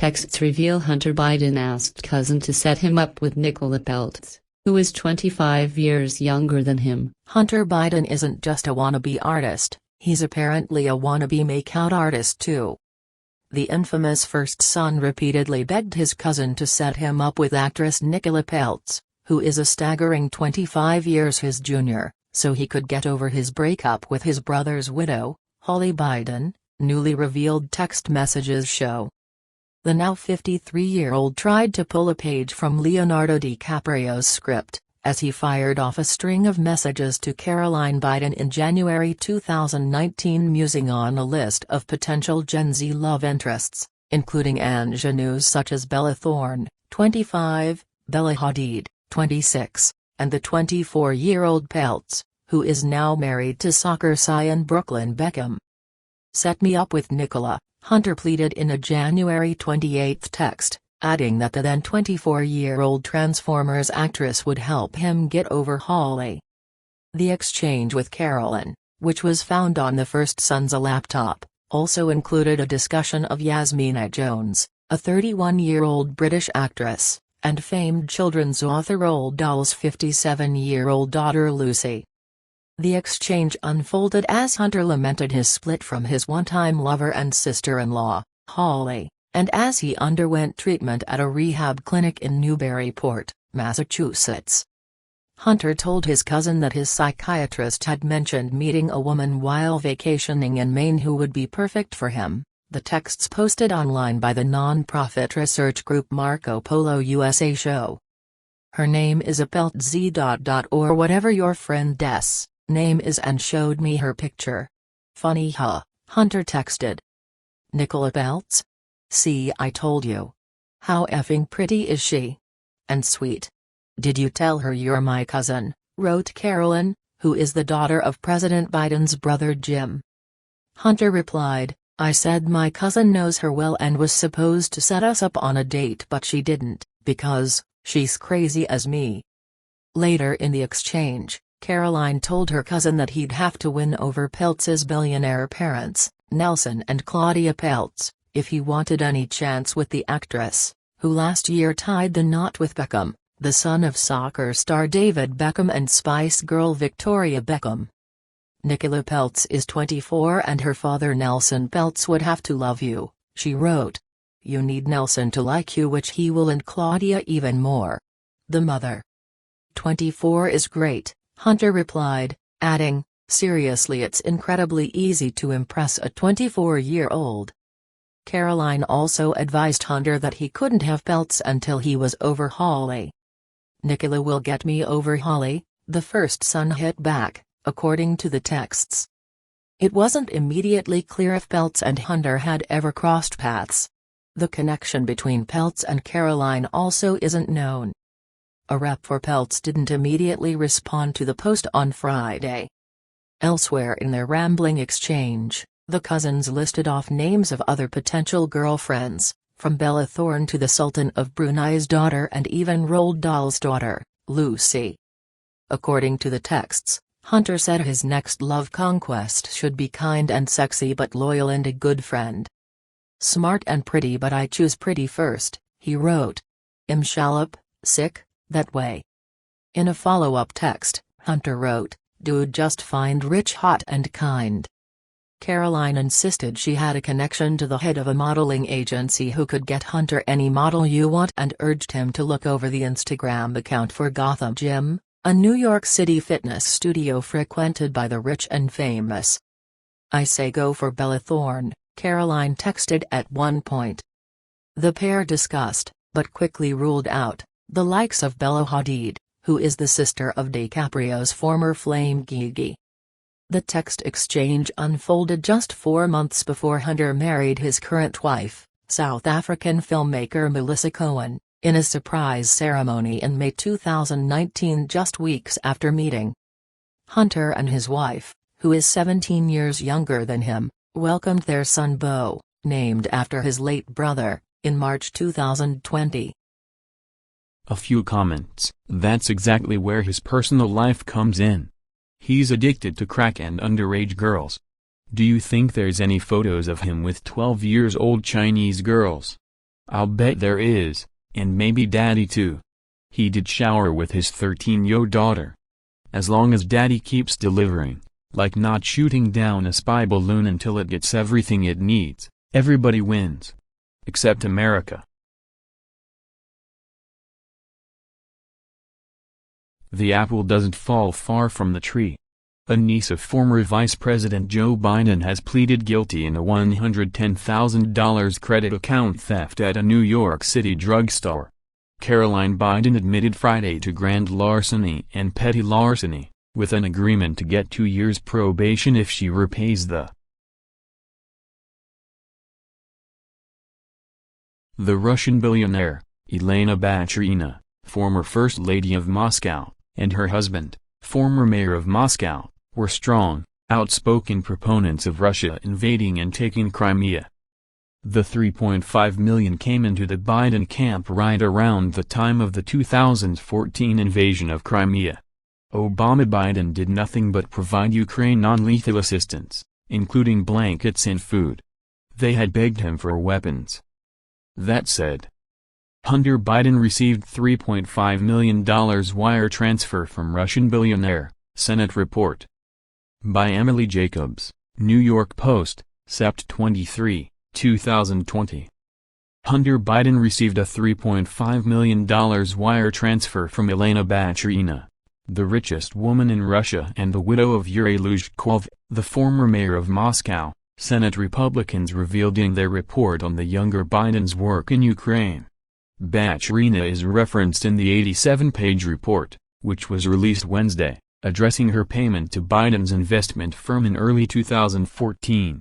Texts reveal Hunter Biden asked cousin to set him up with Nicola Peltz, who is 25 years younger than him. Hunter Biden isn't just a wannabe artist, he's apparently a wannabe makeout artist too. The infamous first son repeatedly begged his cousin to set him up with actress Nicola Peltz, who is a staggering 25 years his junior, so he could get over his breakup with his brother's widow, Hallie Biden, newly revealed text messages show. The now 53-year-old tried to pull a page from Leonardo DiCaprio's script, as he fired off a string of messages to Caroline Biden in January 2019, musing on a list of potential Gen Z love interests, including ingenues such as Bella Thorne, 25, Bella Hadid, 26, and the 24-year-old Peltz, who is now married to soccer scion Brooklyn Beckham. "Set me up with Nicola," Hunter pleaded in a January 28 text, adding that the then 24-year-old Transformers actress would help him get over Hallie. The exchange with Caroline, which was found on the first son's laptop, also included a discussion of Yasmina Jones, a 31-year-old British actress, and famed children's author Roald Dahl's 57-year-old daughter Lucy. The exchange unfolded as Hunter lamented his split from his one-time lover and sister-in-law, Hallie, and as he underwent treatment at a rehab clinic in Newburyport, Massachusetts. Hunter told his cousin that his psychiatrist had mentioned meeting a woman while vacationing in Maine who would be perfect for him, the texts posted online by the non-profit research group Marco Polo USA show. "Her name is a Peltz or whatever your friend's name is, and showed me her picture. Funny huh?" Hunter texted. "Nicola Peltz? See, I told you. How effing pretty is she? And sweet. Did you tell her you're my cousin?" wrote Caroline, who is the daughter of President Biden's brother Jim. Hunter replied, "I said my cousin knows her well and was supposed to set us up on a date, but she didn't, because she's crazy as me." Later in the exchange, Caroline told her cousin that he'd have to win over Peltz's billionaire parents, Nelson and Claudia Peltz, if he wanted any chance with the actress, who last year tied the knot with Beckham, the son of soccer star David Beckham and Spice Girl Victoria Beckham. "Nicola Peltz is 24 and her father Nelson Peltz would have to love you," she wrote. "You need Nelson to like you, which he will, and Claudia even more. The mother." 24 is great, Hunter replied, adding, "Seriously, it's incredibly easy to impress a 24-year-old. Caroline also advised Hunter that he couldn't have Peltz until he was over Hallie. "Nicola will get me over Hallie," the first son hit back, according to the texts. It wasn't immediately clear if Peltz and Hunter had ever crossed paths. The connection between Peltz and Caroline also isn't known. A rep for Peltz didn't immediately respond to the post on Friday. Elsewhere in their rambling exchange, the cousins listed off names of other potential girlfriends, from Bella Thorne to the Sultan of Brunei's daughter and even Roald Dahl's daughter, Lucy. According to the texts, Hunter said his next love conquest should be kind and sexy but loyal and a good friend. "Smart and pretty, but I choose pretty first," he wrote. "I'm shallop, sick, that way." In a follow-up text, Hunter wrote, "Dude, just find rich, hot and kind." Caroline insisted she had a connection to the head of a modeling agency who could get Hunter any model you want, and urged him to look over the Instagram account for Gotham Gym, a New York City fitness studio frequented by the rich and famous. "I say go for Bella Thorne," Caroline texted at one point. The pair discussed, but quickly ruled out, the likes of Bella Hadid, who is the sister of DiCaprio's former flame Gigi. The text exchange unfolded just 4 months before Hunter married his current wife, South African filmmaker Melissa Cohen, in a surprise ceremony in May 2019, just weeks after meeting. Hunter and his wife, who is 17 years younger than him, welcomed their son Beau, named after his late brother, in March 2020. A few comments. "That's exactly where his personal life comes in. He's addicted to crack and underage girls. Do you think there's any photos of him with 12-year-old Chinese girls? I'll bet there is, and maybe Daddy too. He did shower with his 13-year-old daughter. As long as Daddy keeps delivering, like not shooting down a spy balloon until it gets everything it needs, everybody wins. Except America. The apple doesn't fall far from the tree. A niece of former Vice President Joe Biden has pleaded guilty in a $110,000 credit account theft at a New York City drugstore. Caroline Biden admitted Friday to grand larceny and petty larceny, with an agreement to get 2 years probation if she repays the Russian billionaire, Elena Baturina, former First Lady of Moscow, and her husband, former mayor of Moscow, were strong, outspoken proponents of Russia invading and taking Crimea. The $3.5 million came into the Biden camp right around the time of the 2014 invasion of Crimea. Obama-Biden did nothing but provide Ukraine non-lethal assistance, including blankets and food. They had begged him for weapons. That said, Hunter Biden received $3.5 million wire transfer from Russian billionaire, Senate report. By Emily Jacobs, New York Post, Sept. 23, 2020. Hunter Biden received a $3.5 million wire transfer from Elena Baturina, the richest woman in Russia and the widow of Yuri Luzhkov, the former mayor of Moscow, Senate Republicans revealed in their report on the younger Biden's work in Ukraine. Baturina is referenced in the 87-page report, which was released Wednesday, addressing her payment to Biden's investment firm in early 2014.